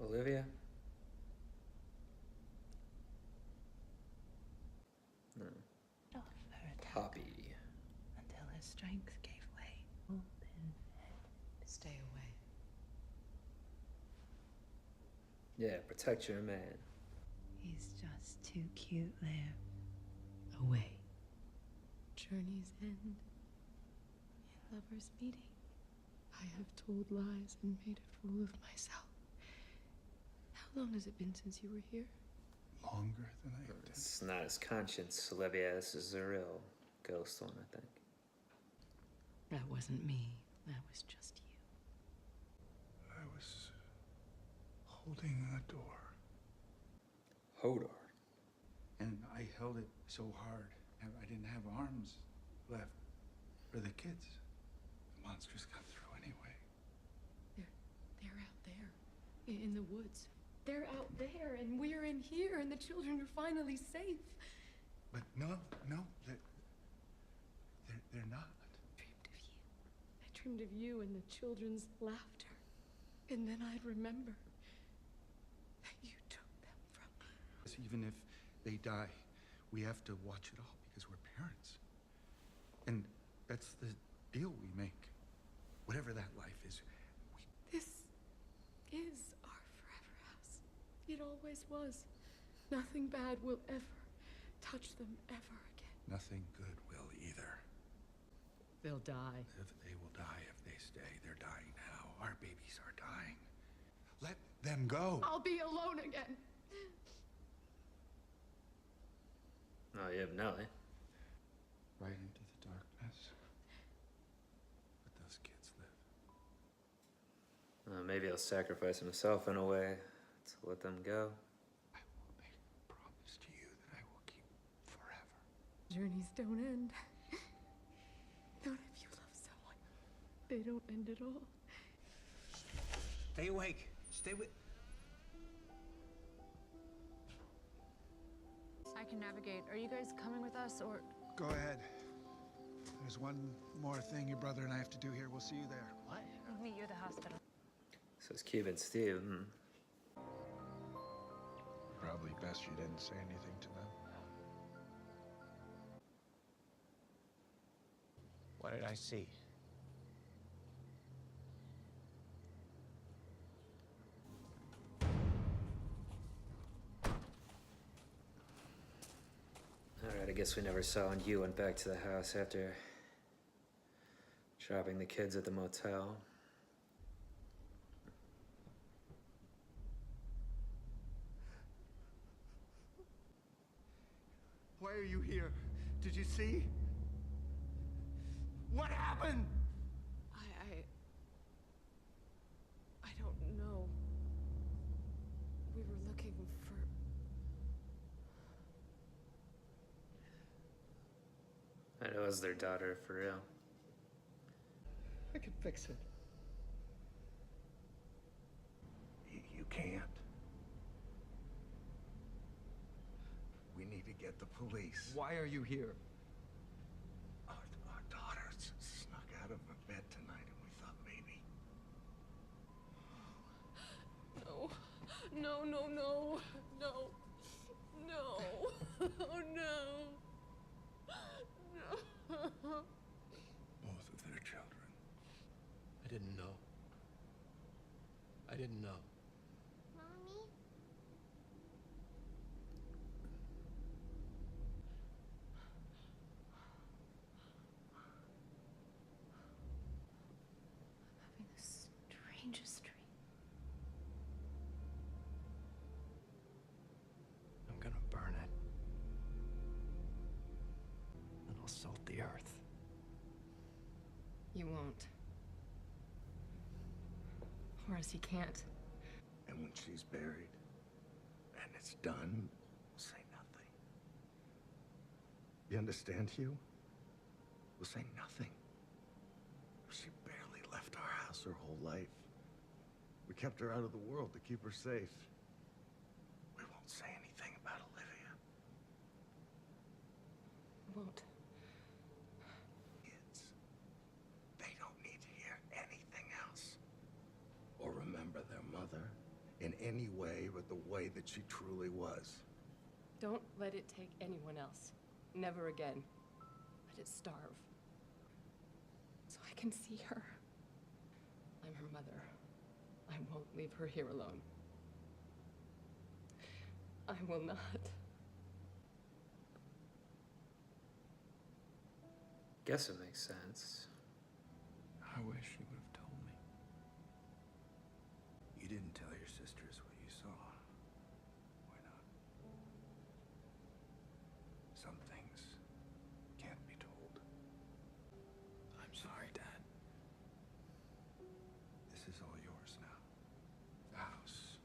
Olivia? No. Off her attack Poppy. until her strength gave way. Open head. Stay away. Yeah, protect your man. He's just too cute there. Away. Journeys end in lovers' meeting. I have told lies and made a fool of myself. How long has it been since you were here? Longer than I intended. It's not his conscience, Olivia. This is a real ghost one, I think. That wasn't me. That was just you. I was holding the door. Hodor. And I held it so hard. I didn't have arms left for the kids. The monsters got through anyway. They're out there. In the woods. They're out there, and we're in here, and the children are finally safe. But no, they're not. I dreamed of you and the children's laughter. And then I'd remember that you took them from me. Even if they die, we have to watch it all because we're parents. And that's the deal we make. Whatever that life is, This is our forever house. It always was. Nothing bad will ever touch them ever again. nothing good will either. They'll die. They will die if they stay. They're dying now. Our babies are dying. Let them go. I'll be alone again. Oh, you have Nelly. Right into the darkness. But those kids live. Maybe he'll sacrifice himself in a way to let them go. I will make a promise to you that I will keep forever. Journeys don't end. Not if you love someone. They don't end at all. Stay awake. Stay with. I can navigate. Are you guys coming with us or? Go ahead. There's one more thing your brother and I have to do here. We'll see you there. What? I'll meet you at the hospital. So it's Cube and Steve. Probably best you didn't say anything to them. What did I see? Alright, I guess we never saw when Hugh went back to the house after dropping the kids at the motel. Why are you here? Did you see? What happened? I don't know. We were looking for... And it was their daughter, for real. I can fix it. You can't. We need to get the police. Why are you here? Our daughter snuck out of her bed tonight, and we thought maybe. No. No, no, no. No. No. Oh, no. No. Both of their children. I didn't know. I didn't know. Mommy? Having the strangest dream. I'm gonna burn it. And I'll salt the earth. You won't. Horace, you can't. And when she's buried, and it's done, we'll say nothing. You understand, Hugh? We'll say nothing. She barely left our house her whole life. We kept her out of the world to keep her safe. We won't say anything about Olivia. Won't. Kids, they don't need to hear anything else. Or remember their mother in any way but the way that she truly was. Don't let it take anyone else. Never again. Let it starve. So I can see her. I'm her mother. I won't leave her here alone. I will not. Guess it makes sense. I wish you would have told me. You didn't tell your sisters what you saw. Why not? Some things can't be told. I'm sorry, Dad. This is all yours now. The house.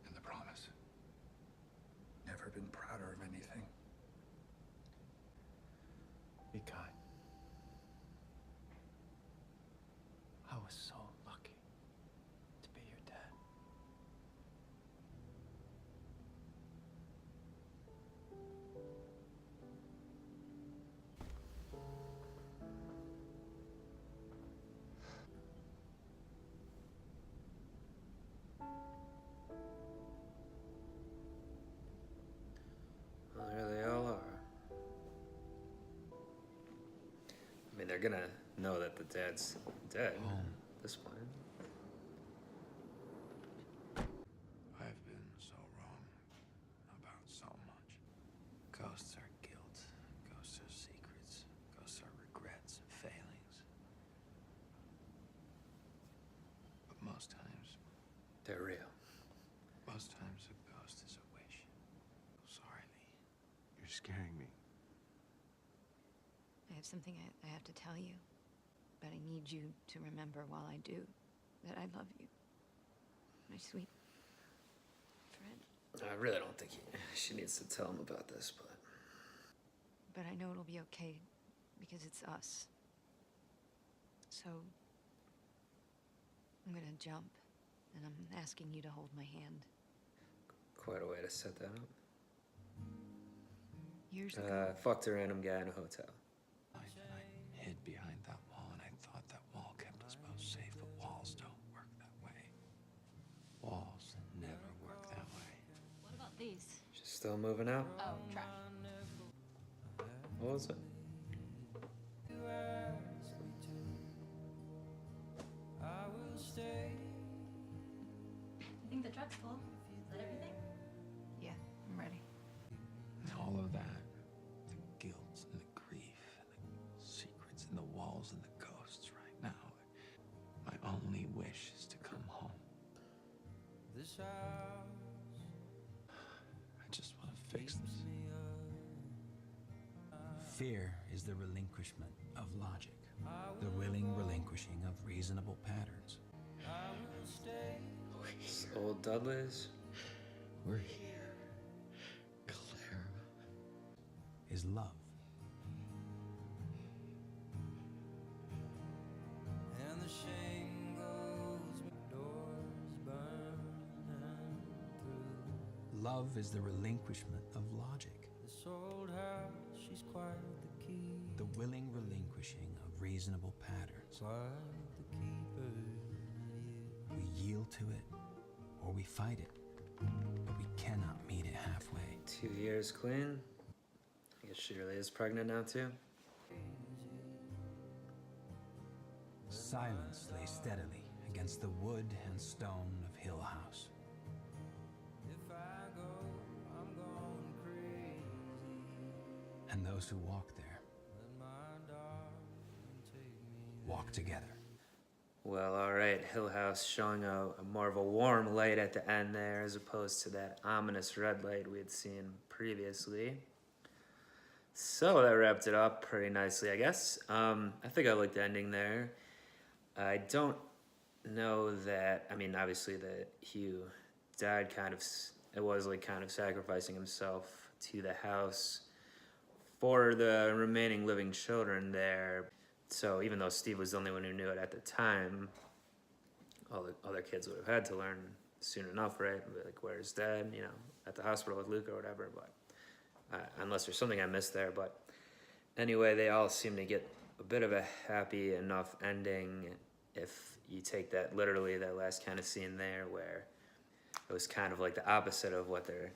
And the promise. Never been prouder of anything. Be kind. I was so lucky to be your dad. Well, there they all are. I mean, they're gonna know that the dad's dead at this point. I've been so wrong about so much. Ghosts are guilt. Ghosts are secrets. Ghosts are regrets and failings. But most times They're real. a ghost is a wish. Sorry, Lee. You're scaring me. I have something I have to tell you, but I need you to remember while I do that I love you, my sweet friend. I really don't think she needs to tell him about this, But I know it'll be okay because it's us. So I'm gonna jump, and I'm asking you to hold my hand. quite a way to set that up. Years ago, Fucked a random guy in a hotel. I hid behind that wall, and I thought that wall kept us both safe, but walls don't work that way. Walls never work that way. What about these? She's still moving out? Oh, trash. What was it? I think the truck's full. Is that everything? yeah, I'm ready. And all of that, the guilt and the grief and the secrets and the walls and the ghosts right now, my only wish is to come home. I just want to fix this. Fear is the relinquishment of logic, the willing relinquishing of reasonable patterns. It's old Dudley's. We're here, Claire. Is love. Love is the relinquishment of logic. The willing relinquishing of reasonable patterns. We yield to it, or we fight it, but we cannot meet it halfway. 2 years clean. I guess she really is pregnant now too. Silence lay steadily against the wood and stone of Hill House. And those who walk there walk together. Well, all right, Hill House showing a more of a warm light at the end there as opposed to that ominous red light we had seen previously. So that wrapped it up pretty nicely, I guess. I think I liked the ending there. I don't know that, I mean, obviously that Hugh died it was like kind of sacrificing himself to the house for the remaining living children there. So even though Steve was the only one who knew it at the time, all the other kids would have had to learn soon enough, right? Like, where's Dad? You know, at the hospital with Luke or whatever. But unless there's something I missed there. But anyway, they all seem to get a bit of a happy enough ending if you take that literally, that last kind of scene there where it was kind of like the opposite of what their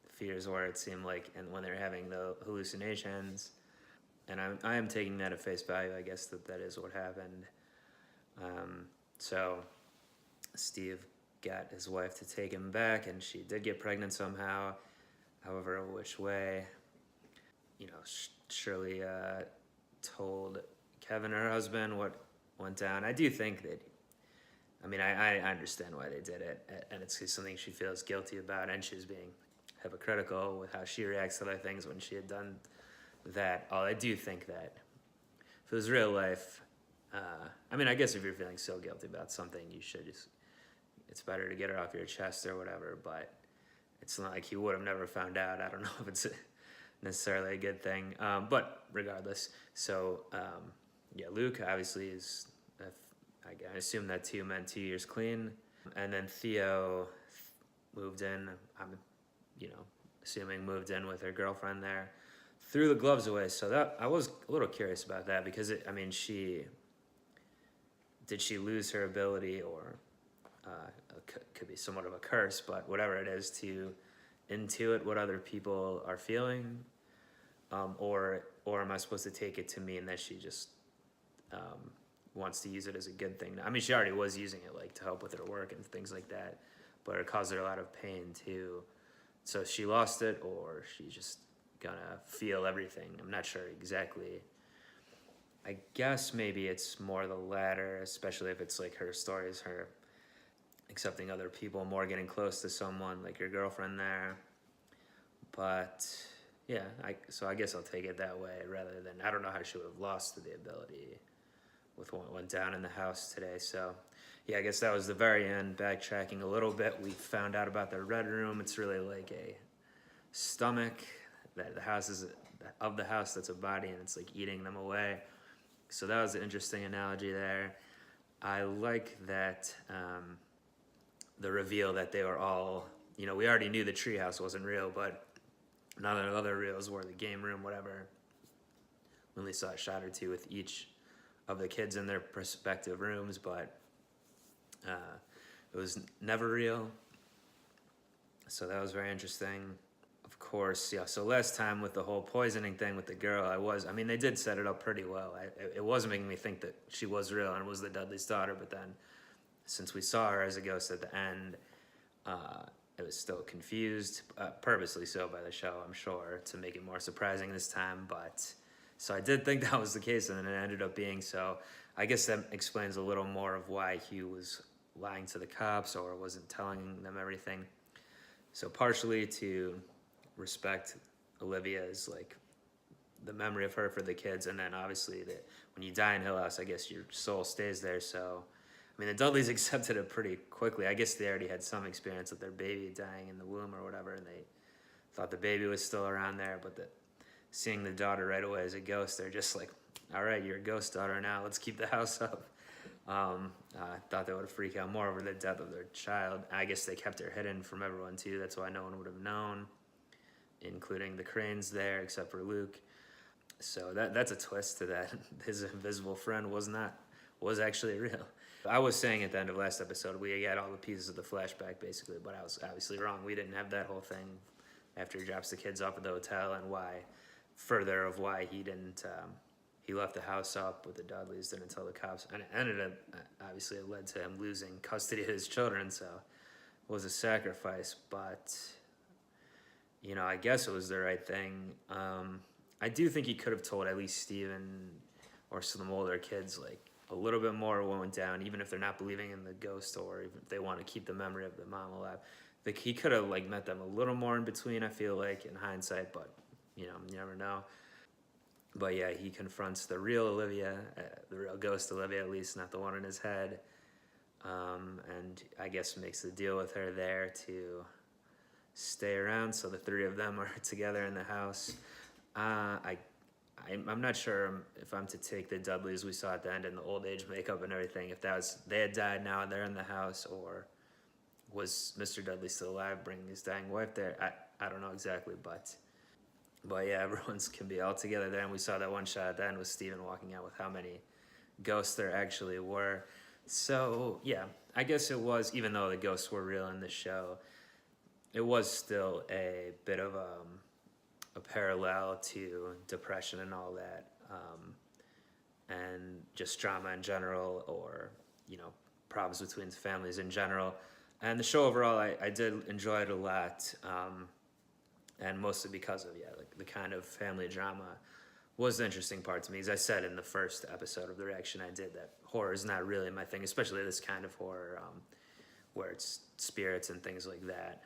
fears were, it seemed like, and when they're having the hallucinations. And I am taking that at face value, I guess that is what happened. So Steve got his wife to take him back, and she did get pregnant somehow, however which way. You know, Shirley told Kevin, her husband, what went down. I do think that, I mean, I understand why they did it, and it's something she feels guilty about, and she's being hypocritical with how she reacts to other things when she had done that. I do think that if it was real life, I mean, I guess if you're feeling so guilty about something, you should just, it's better to get it off your chest or whatever, but it's not like he would have never found out. I don't know if it's necessarily a good thing, but regardless. So, yeah, Luke obviously is, I assume that 2 meant 2 years clean. And then Theo moved in, I'm, you know, assuming moved in with her girlfriend there, threw the gloves away. So that, I was a little curious about that, because I mean, did she lose her ability, or could be somewhat of a curse, but whatever it is, to intuit what other people are feeling, or am I supposed to take it to mean that she just wants to use it as a good thing? I mean, she already was using it like to help with her work and things like that, but it caused her a lot of pain too. So she lost it, or she's just gonna feel everything. I'm not sure exactly. I guess maybe it's more the latter, especially if it's like her story is her accepting other people, more getting close to someone like your girlfriend there. But yeah, so I guess I'll take it that way rather than, I don't know how she would have lost the ability with what went down in the house today. So yeah, I guess that was the very end. Backtracking a little bit, we found out about the red room. It's really like a stomach that the house is of the house that's a body, and it's like eating them away. So that was an interesting analogy there. I like that the reveal that they were all, you know, we already knew the treehouse wasn't real, but none of the other reals were the game room, whatever. We only saw a shot or two with each of the kids in their respective rooms, but it was never real. So that was very interesting. Of course, yeah, so last time with the whole poisoning thing with the girl, I mean, they did set it up pretty well. It was making me think that she was real and was the Dudley's daughter, but then since we saw her as a ghost at the end, it was still confused, purposely so by the show, I'm sure, to make it more surprising this time. But so I did think that was the case, and then it ended up being so. I guess that explains a little more of why Hugh was lying to the cops or wasn't telling them everything. So partially to respect Olivia's, like, the memory of her for the kids, and then obviously that when you die in Hill House, I guess your soul stays there. So I mean, the Dudleys accepted it pretty quickly. I guess they already had some experience with their baby dying in the womb or whatever, and they thought the baby was still around there, but seeing the daughter right away as a ghost, they're just like, all right, you're a ghost daughter now, let's keep the house up. I thought they would have freaked out more over the death of their child. I guess they kept her hidden from everyone too, that's why no one would have known, including the Cranes there, except for Luke. So that's a twist to that. His invisible friend was actually real. I was saying at the end of last episode, we got all the pieces of the flashback basically, but I was obviously wrong. We didn't have that whole thing after he drops the kids off at the hotel, and why he didn't, he left the house up with the Dudleys, didn't tell the cops, and it ended up, obviously it led to him losing custody of his children, so it was a sacrifice, but, you know, I guess it was the right thing. I do think he could have told at least Steven or some older kids, like, a little bit more what went down, even if they're not believing in the ghost, or even if they want to keep the memory of the mom alive. Like, he could have, like, met them a little more in between, I feel like, in hindsight, but, you know, you never know. But yeah, he confronts the real Olivia, the real ghost Olivia, at least, not the one in his head, and I guess makes the deal with her there to stay around, so the three of them are together in the house. I'm not sure if I'm to take the Dudleys we saw at the end and the old age makeup and everything, if that was, they had died now and they're in the house, or was Mr. Dudley still alive bringing his dying wife there? I don't know exactly, but yeah, everyone's can be all together there, and we saw that one shot at the end with Steven walking out with how many ghosts there actually were. So yeah, I guess it was, even though the ghosts were real in the show, it was still a bit of a parallel to depression and all that, and just drama in general, or problems between families in general. And the show overall, I did enjoy it a lot, and mostly because of like the kind of family drama was the interesting part to me. As I said in the first episode of the reaction I did, that horror is not really my thing, especially this kind of horror, where it's spirits and things like that.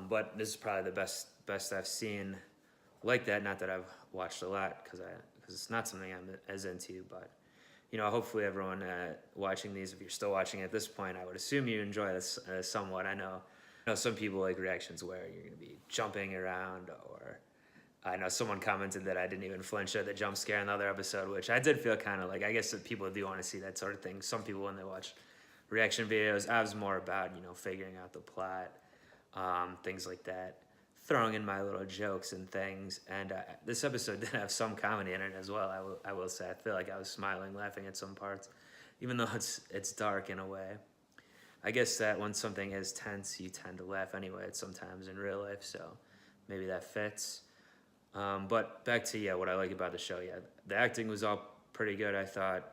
But this is probably the best I've seen like that. Not that I've watched a lot, because it's not something I'm as into. But hopefully everyone watching these, if you're still watching at this point, I would assume you enjoy this somewhat. I know some people like reactions where you're going to be jumping around, or I know someone commented that I didn't even flinch at the jump scare in the other episode, which I did feel kind of like, I guess that people do want to see that sort of thing. Some people, when they watch reaction videos, I was more about, figuring out the plot, things like that, throwing in my little jokes and things. And this episode did have some comedy in it as well, I will say. I feel like I was smiling, laughing at some parts, even though it's dark in a way. I guess that when something is tense, you tend to laugh anyway, sometimes in real life, so maybe that fits. But back to, what I like about the show, the acting was all pretty good, I thought.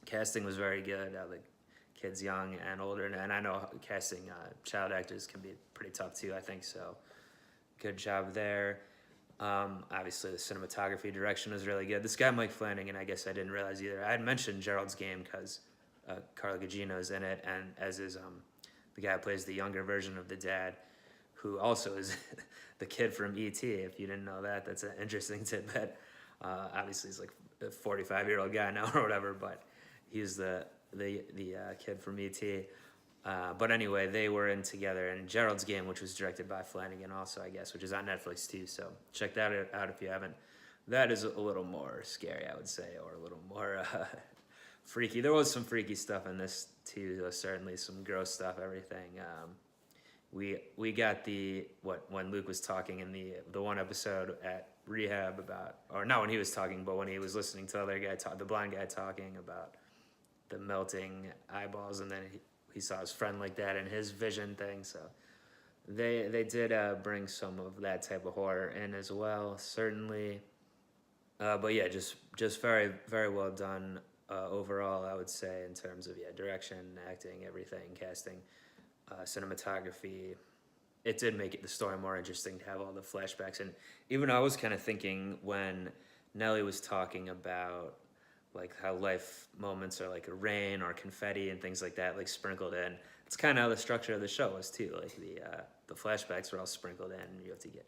Casting was very good, the kids young and older, and I know casting child actors can be pretty tough too, I think, so good job there. Obviously the cinematography direction was really good. This guy, Mike Flanagan, I guess I didn't realize either. I had mentioned Gerald's Game because Carla Gugino's in it, and as is the guy who plays the younger version of the dad, who also is the kid from E10. If you didn't know that, that's an interesting tidbit. Obviously, he's like a 45-year-old guy now or whatever, but he's the kid from E10. But anyway, they were in together, and Gerald's Game, which was directed by Flanagan also, I guess, which is on Netflix too, so check that out if you haven't. That is a little more scary, I would say, or a little more freaky. There was some freaky stuff in this too, though, certainly some gross stuff, everything. We got when Luke was talking in the one episode at rehab about, or not when he was talking, but when he was listening to the other guy the blind guy talking about the melting eyeballs, and then he saw his friend like that in his vision thing. So they did bring some of that type of horror in as well, certainly. But yeah, just very, very well done overall, I would say, in terms of direction, acting, everything, casting. Cinematography. It did make the story more interesting to have all the flashbacks. And even I was kind of thinking when Nellie was talking about like how life moments are like a rain or confetti and things like that, like sprinkled in. It's kind of how the structure of the show was too. Like the flashbacks were all sprinkled in, and you have to get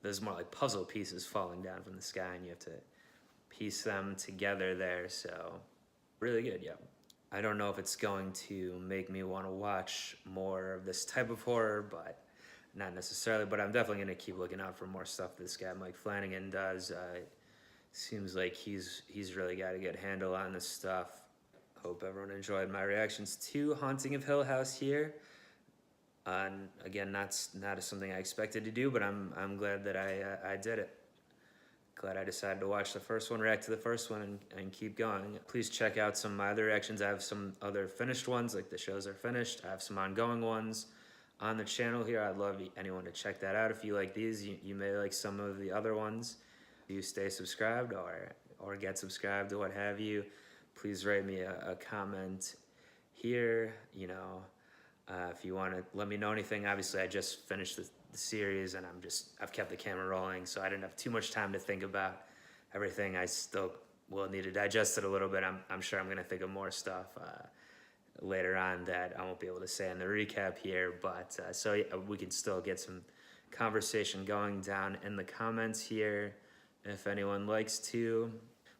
those more like puzzle pieces falling down from the sky, and you have to piece them together there. So really good, yeah. I don't know if it's going to make me want to watch more of this type of horror, but not necessarily. But I'm definitely going to keep looking out for more stuff this guy Mike Flanagan does. Seems like he's really got a good handle on this stuff. Hope everyone enjoyed my reactions to Haunting of Hill House here. And again, not something I expected to do, but I'm glad that I did it. Glad I decided to watch the first one, react to the first one, and keep going. Please check out some of my other reactions. I have some other finished ones, like the shows are finished. I have some ongoing ones on the channel here. I'd love anyone to check that out. If you like these, you may like some of the other ones. If you stay subscribed or get subscribed or what have you, please write me a comment here. If you want to let me know anything. Obviously, I just finished the series, and I've kept the camera rolling, so I didn't have too much time to think about everything. I still will need to digest it a little bit. I'm sure I'm going to think of more stuff later on that I won't be able to say in the recap here, but so yeah, we can still get some conversation going down in the comments here if anyone likes to.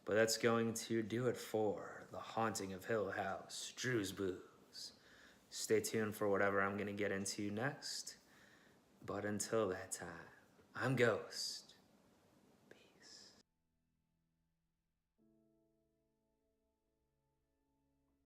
But that's going to do it for The Haunting of Hill House, Drewz Viewz. Stay tuned for whatever I'm going to get into next. But until that time, I'm Ghost.